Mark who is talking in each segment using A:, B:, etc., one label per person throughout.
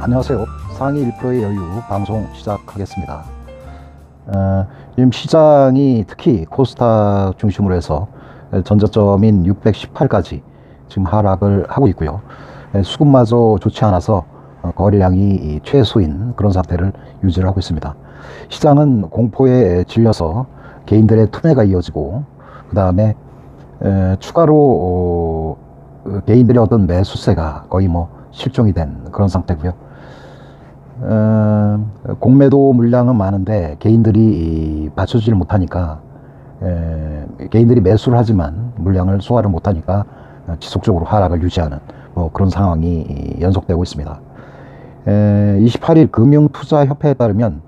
A: 안녕하세요. 상위 1%의 여유 방송 시작하겠습니다. 지금 시장이 특히 코스닥 중심으로 해서 전저점인 618까지 지금 하락을 하고 있고요. 수급마저 좋지 않아서 거래량이 최소인 그런 상태를 유지를 하고 있습니다. 시장은 공포에 질려서 개인들의 투매가 이어지고, 그 다음에 추가로 개인들의 어떤 매수세가 거의 실종이 된 그런 상태고요. 공매도 물량은 많은데 개인들이 받쳐주질 못하니까, 개인들이 매수를 하지만 물량을 소화를 못하니까 지속적으로 하락을 유지하는 그런 상황이 연속되고 있습니다. 28일 금융투자협회에 따르면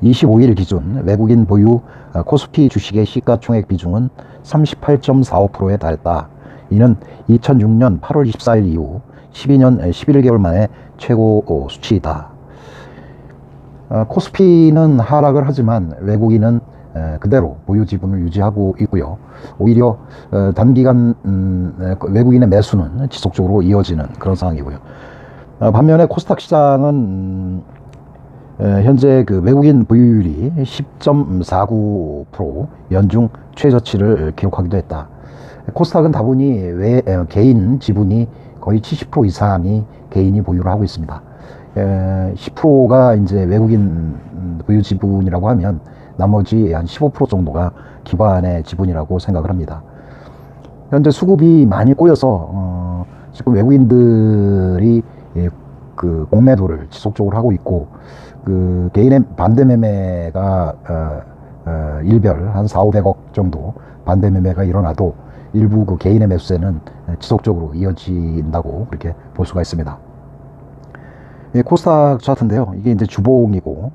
A: 25일 기준 외국인 보유 코스피 주식의 시가총액 비중은 38.45%에 달했다. 이는 2006년 8월 24일 이후 12년 11개월 만에 최고 수치이다. 코스피는 하락을 하지만 외국인은 그대로 보유 지분을 유지하고 있고요. 오히려 단기간 외국인의 매수는 지속적으로 이어지는 그런 상황이고요. 반면에 코스닥 시장은 현재 그 외국인 보유율이 10.49% 연중 최저치를 기록하기도 했다. 코스닥은 다분히 개인 지분이 거의 70% 이상이 개인이 보유를 하고 있습니다. 10%가 이제 외국인 보유 지분이라고 하면 나머지 한 15% 정도가 기관의 지분이라고 생각을 합니다. 현재 수급이 많이 꼬여서 지금 외국인들이 그 공매도를 지속적으로 하고 있고, 그 개인의 반대 매매가 일별 한 4,500억 정도 반대 매매가 일어나도 일부 그 개인의 매수세는 지속적으로 이어진다고 그렇게 볼 수가 있습니다. 코스닥 차트인데요. 이게 이제 주봉이고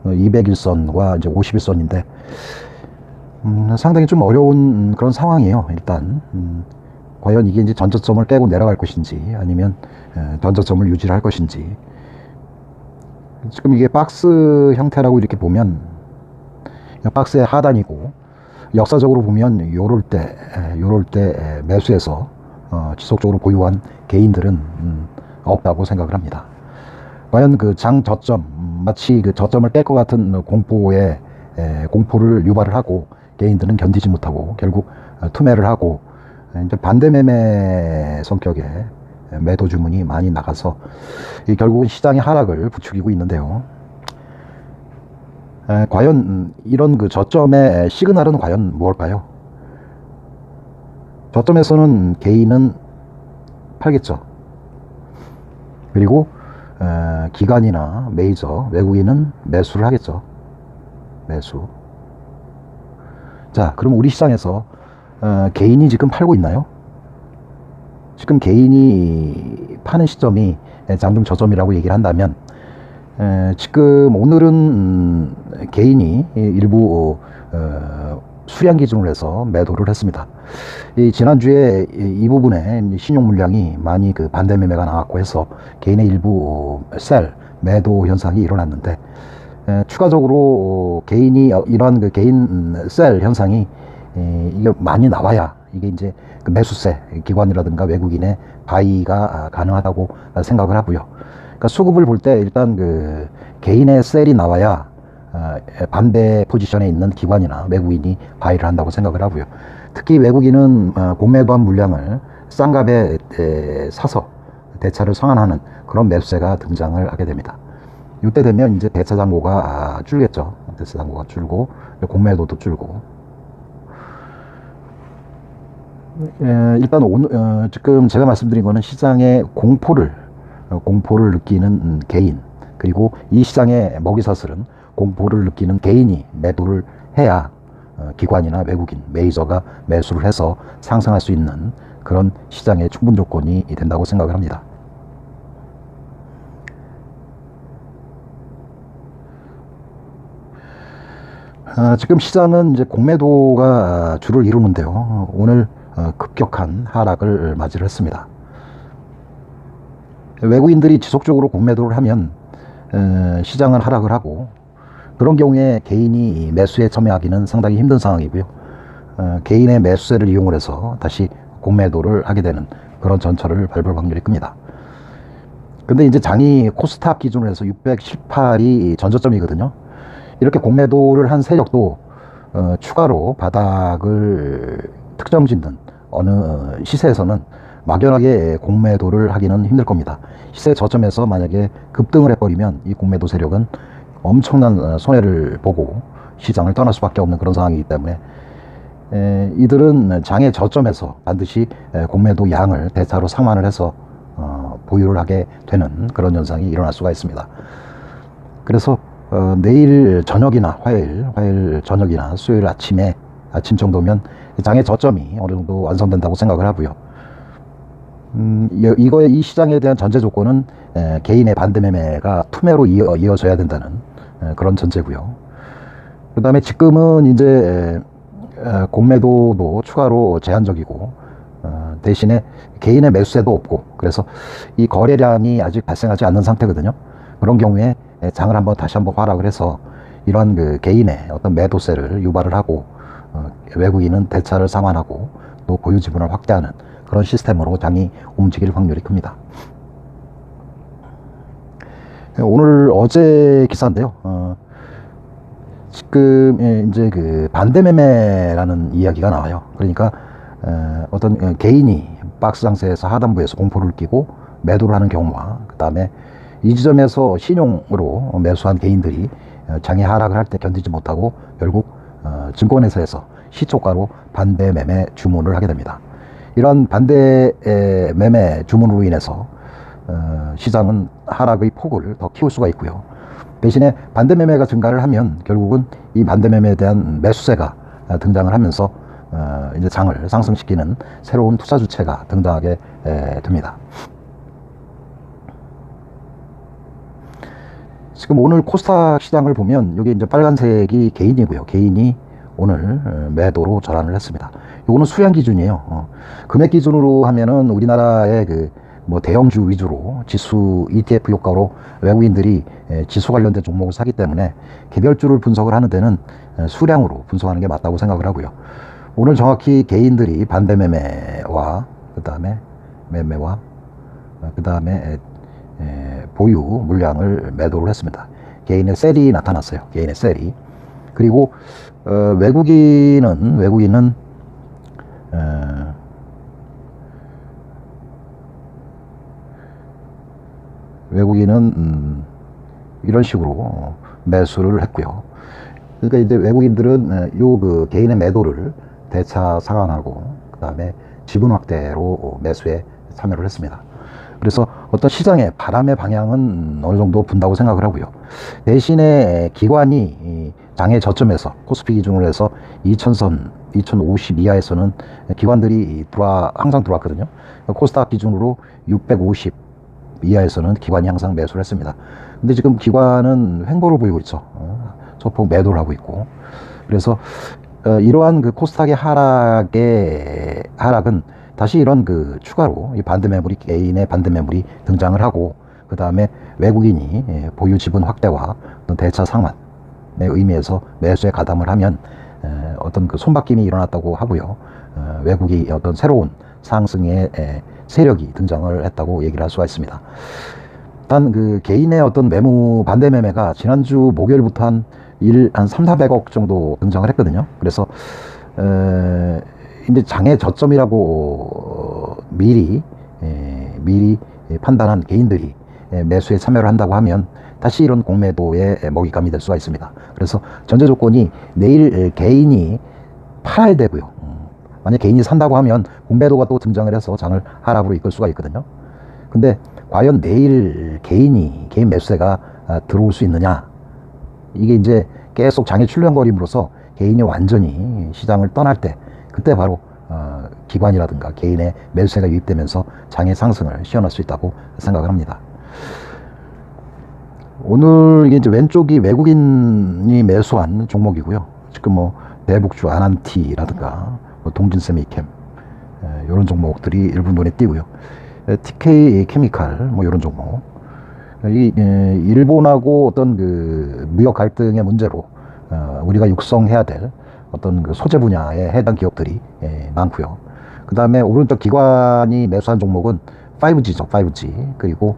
A: 201선과 이제 51선인데 상당히 좀 어려운 그런 상황이에요. 일단 과연 이게 이제 전저점을 깨고 내려갈 것인지 아니면 전저점을 유지를 할 것인지. 지금 이게 박스 형태라고 이렇게 보면 박스의 하단이고, 역사적으로 보면 요럴 때 매수해서 지속적으로 보유한 개인들은 없다고 생각을 합니다. 과연 그 장 저점, 마치 그 저점을 깰 것 같은 공포를 유발을 하고 개인들은 견디지 못하고 결국 투매를 하고, 이제 반대 매매 성격의 매도 주문이 많이 나가서 결국은 시장의 하락을 부추기고 있는데요. 과연 이런 그 저점의 시그널은 과연 무엇일까요? 저점에서는 개인은 팔겠죠. 그리고 기관이나 메이저, 외국인은 매수를 하겠죠. 매수. 자, 그럼 우리 시장에서 개인이 지금 팔고 있나요? 지금 개인이 파는 시점이 장중 저점이라고 얘기를 한다면, 지금 오늘은 개인이 일부 수량 기준으로 해서 매도를 했습니다. 지난주에 이 부분에 신용 물량이 많이 그 반대 매매가 나왔고 해서 개인의 일부 매도 현상이 일어났는데, 추가적으로 개인이 이러한 그 개인 현상이 이게 많이 나와야 이게 이제 그 매수세, 기관이라든가 외국인의 바이가 가능하다고 생각을 하고요. 그러니까 수급을 볼 때 일단 그 개인의 셀이 나와야 반대 포지션에 있는 기관이나 외국인이 바이를 한다고 생각을 하고요. 특히 외국인은 공매도한 물량을 싼 값에 사서 대차를 상환하는 그런 매수세가 등장을 하게 됩니다. 이때 되면 이제 대차 잔고가 줄겠죠. 대차 잔고가 줄고 공매도도 줄고. 일단 오늘 지금 제가 말씀드린 거는 시장의 공포를 느끼는 개인, 그리고 이 시장의 먹이사슬은 공포를 느끼는 개인이 매도를 해야 기관이나 외국인, 메이저가 매수를 해서 상승할 수 있는 그런 시장의 충분 조건이 된다고 생각을 합니다. 지금 시장은 이제 공매도가 주를 이루는데요. 오늘 급격한 하락을 맞이를 했습니다. 외국인들이 지속적으로 공매도를 하면 시장은 하락을 하고, 그런 경우에 개인이 매수에 참여하기는 상당히 힘든 상황이고요. 개인의 매수세를 이용을 해서 다시 공매도를 하게 되는 그런 전철을 밟을 확률이 큽니다. 근데 이제 장이 코스닥 기준으로 해서 618이 전저점이거든요. 이렇게 공매도를 한 세력도 추가로 바닥을 특정 짓는 어느 시세에서는 막연하게 공매도를 하기는 힘들 겁니다. 시세 저점에서 만약에 급등을 해버리면 이 공매도 세력은 엄청난 손해를 보고 시장을 떠날 수밖에 없는 그런 상황이기 때문에 이들은 장의 저점에서 반드시 공매도 양을 대차로 상환을 해서 보유를 하게 되는 그런 현상이 일어날 수가 있습니다. 그래서 내일 저녁이나 화요일 저녁이나 수요일 아침 정도면 장의 저점이 어느 정도 완성된다고 생각을 하고요. 이 시장에 대한 전제 조건은 개인의 반대 매매가 투매로 이어져야 된다는 그런 전제고요. 그 다음에 지금은 이제 공매도도 추가로 제한적이고 대신에 개인의 매수세도 없고, 그래서 이 거래량이 아직 발생하지 않는 상태거든요. 그런 경우에 장을 다시 한번 활약을 해서 이러한 그 개인의 어떤 매도세를 유발을 하고 외국인은 대차를 상환하고 또 보유 지분을 확대하는 그런 시스템으로 장이 움직일 확률이 큽니다. 오늘 어제 기사인데요. 지금 이제 그 반대 매매라는 이야기가 나와요. 그러니까 어떤 개인이 박스 상태에서 하단부에서 공포를 끼고 매도를 하는 경우와, 그 다음에 이 지점에서 신용으로 매수한 개인들이 장의 하락을 할 때 견디지 못하고 결국 증권회사에서 시초가로 반대 매매 주문을 하게 됩니다. 이런 반대 매매 주문으로 인해서 시장은 하락의 폭을 더 키울 수가 있고요. 대신에 반대 매매가 증가를 하면 결국은 이 반대 매매에 대한 매수세가 등장을 하면서 이제 장을 상승시키는 새로운 투자 주체가 등장하게 됩니다. 지금 오늘 코스닥 시장을 보면 여기 이제 빨간색이 개인이고요. 개인이 오늘 매도로 전환을 했습니다. 이거는 수량 기준이에요. 금액 기준으로 하면은 우리나라의 뭐 대형주 위주로 지수 ETF 효과로 외국인들이 지수 관련된 종목을 사기 때문에 개별주를 분석을 하는 데는 수량으로 분석하는 게 맞다고 생각을 하고요. 오늘 정확히 개인들이 반대 매매와 그 다음에 보유 물량을 매도를 했습니다. 개인의 셀이 나타났어요. 개인의 셀이. 그리고 외국인은 이런 식으로 매수를 했고요. 그러니까 이제 외국인들은 요 개인의 매도를 대차 상환하고 그 다음에 지분 확대로 매수에 참여를 했습니다. 그래서 어떤 시장의 바람의 방향은 어느 정도 분다고 생각을 하고요. 대신에 기관이 장의 저점에서 코스피 기준으로 해서 2000선 2050 이하에서는 기관들이 항상 들어왔거든요. 코스닥 기준으로 650 이하에서는 기관이 항상 매수를 했습니다. 근데 지금 기관은 횡보를 보이고 있죠. 소폭 매도를 하고 있고. 그래서 이러한 코스닥의 하락은 다시 이런 추가로 이 반대 매물이, 개인의 반대 매물이 등장을 하고, 그 다음에 외국인이 보유 지분 확대와 어떤 대차 상환의 의미에서 매수에 가담을 하면 어떤 손바뀜이 일어났다고 하고요. 외국이 어떤 새로운 상승의 세력이 등장을 했다고 얘기를 할 수가 있습니다. 일단 개인의 어떤 반대 매매가 지난주 목요일부터 한 300~400억 정도 등장을 했거든요. 그래서 이제 장의 저점이라고 미리 판단한 개인들이 매수에 참여를 한다고 하면 다시 이런 공매도의 먹잇감이 될 수가 있습니다. 그래서 전제 조건이 내일 개인이 팔아야 되고요. 만약 개인이 산다고 하면 공매도가 또 등장을 해서 장을 하락으로 이끌 수가 있거든요. 근데 과연 내일 개인 매수세가 들어올 수 있느냐, 이게 이제 계속 장의 출렁거림으로써 개인이 완전히 시장을 떠날 때, 그때 바로 기관이라든가 개인의 매수세가 유입되면서 장의 상승을 시현할 수 있다고 생각을 합니다. 오늘 이게 이제 왼쪽이 외국인이 매수한 종목이고요. 지금 뭐 대북주 아난티라든가 동진세미캠 이런 종목들이 일부 눈에 띄고요. TK 케미칼 뭐 이런 종목, 일본하고 어떤 무역 갈등의 문제로 우리가 육성해야 될 어떤 소재 분야에 해당 기업들이 많고요. 그 다음에 오른쪽 기관이 매수한 종목은 5G죠. 5G. 그리고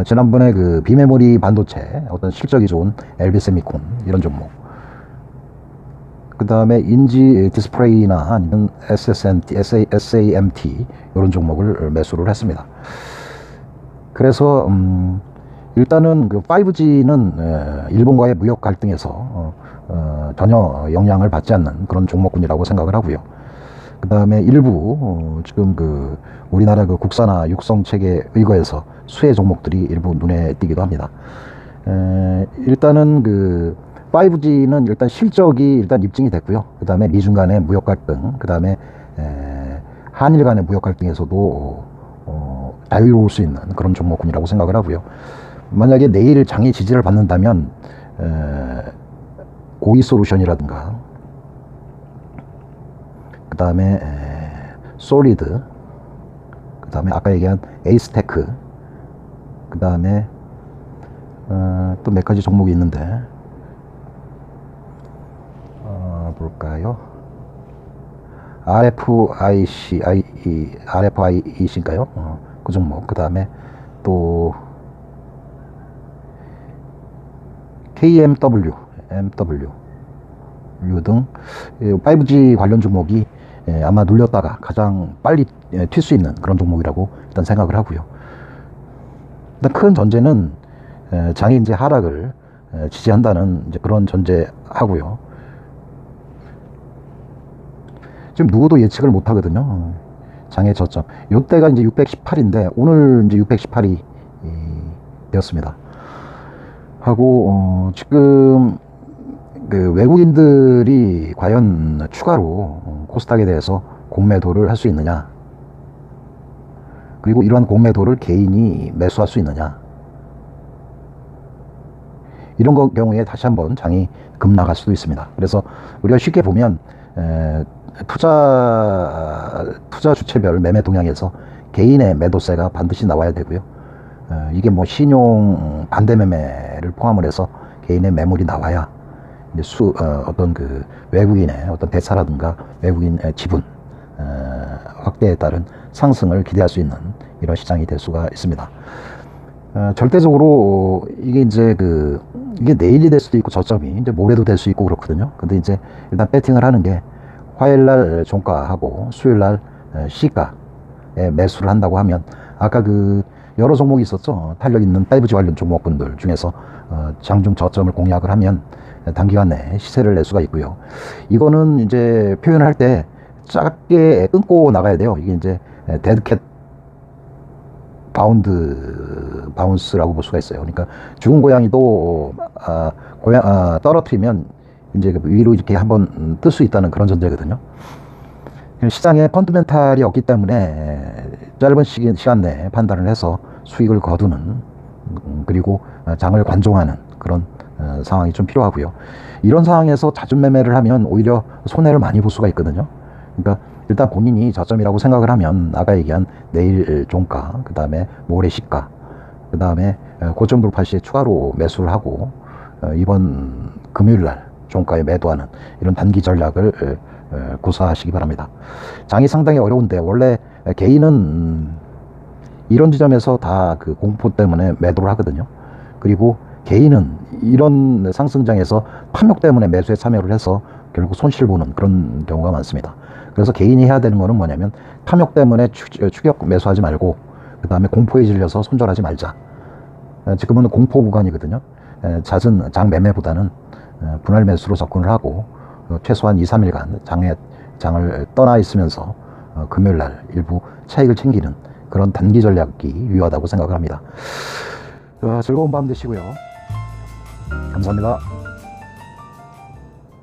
A: 지난번에 그 비메모리 반도체 어떤 실적이 좋은 LB세미콘 이런 종목, 그 다음에 인지 디스플레이나 아니면 SAMT 이런 종목을 매수를 했습니다. 그래서 일단은 그 5G는 일본과의 무역 갈등에서 전혀 영향을 받지 않는 그런 종목군이라고 생각을 하고요. 그 다음에 일부 지금 그 우리나라 그 국산화 육성 체계에 의거해서 수혜 종목들이 일부 눈에 띄기도 합니다. 일단은 그 5G는 일단 실적이 일단 입증이 됐고요. 그 다음에 미중 간의 무역 갈등, 그 다음에 한일 간의 무역 갈등에서도 자유로울 수 있는 그런 종목군이라고 생각을 하고요. 만약에 내일 장의 지지를 받는다면 고이솔루션이라든가, 그 다음에 솔리드, 그 다음에 아까 얘기한 에이스테크, 그 다음에 또 몇 가지 종목이 있는데 볼까요? RFIC인가요? 그 종목. 그 다음에 또 KMW, MW 등 5G 관련 종목이 아마 눌렸다가 가장 빨리 튈 수 있는 그런 종목이라고 일단 생각을 하고요. 일단 큰 전제는 장이 이제 하락을 지지한다는 이제 그런 전제하고요. 지금 누구도 예측을 못 하거든요. 장의 저점. 요때가 이제 618인데 오늘 이제 618이 되었습니다. 하고 지금 그 외국인들이 과연 추가로 코스닥에 대해서 공매도를 할 수 있느냐, 그리고 이러한 공매도를 개인이 매수할 수 있느냐, 이런 경우에 다시 한번 장이 급락할 수도 있습니다. 그래서 우리가 쉽게 보면 투자 주체별 매매 동향에서 개인의 매도세가 반드시 나와야 되고요. 이게 뭐 신용 반대 매매를 포함을 해서 개인의 매물이 나와야 이제 어떤 그 외국인의 어떤 대차라든가 외국인의 지분 확대에 따른 상승을 기대할 수 있는 이런 시장이 될 수가 있습니다. 절대적으로 이게 이제 이게 내일이 될 수도 있고 저점이 이제 모레도 될 수 있고 그렇거든요. 근데 이제 일단 배팅을 하는 게 화요일날 종가하고 수요일날 시가에 매수를 한다고 하면, 아까 그 여러 종목이 있었죠. 탄력 있는 5G 관련 종목군들 중에서 장중 저점을 공략을 하면 단기간 내에 시세를 낼 수가 있고요. 이거는 이제 표현을 할 때 짧게 끊고 나가야 돼요. 이게 이제 데드캣 바운스라고 볼 수가 있어요. 그러니까 죽은 고양이도 떨어뜨리면 이제 위로 이렇게 한번 뜰 수 있다는 그런 전제거든요. 시장에 펀드멘탈이 없기 때문에 짧은 시간 내에 판단을 해서 수익을 거두는, 그리고 장을 관종하는 그런 상황이 좀 필요하고요. 이런 상황에서 잦은 매매를 하면 오히려 손해를 많이 볼 수가 있거든요. 그러니까 일단 본인이 저점이라고 생각을 하면 아까 얘기한 내일 종가, 그 다음에 모레 시가, 그 다음에 고점 돌파 시에 추가로 매수를 하고 이번 금요일날 종가에 매도하는 이런 단기 전략을 구사하시기 바랍니다. 장이 상당히 어려운데 원래 개인은 이런 지점에서 다 그 공포 때문에 매도를 하거든요. 그리고 개인은 이런 상승장에서 탐욕 때문에 매수에 참여를 해서 결국 손실 보는 그런 경우가 많습니다. 그래서 개인이 해야 되는 거는 뭐냐면 탐욕 때문에 추격 매수하지 말고, 그 다음에 공포에 질려서 손절하지 말자. 지금은 공포 구간이거든요. 잦은 장 매매보다는 분할 매수로 접근을 하고 최소한 2, 3일간 장을 떠나 있으면서 금요일날 일부 차익을 챙기는 그런 단기 전략이 유효하다고 생각을 합니다. 즐거운 밤 되시고요. 감사합니다.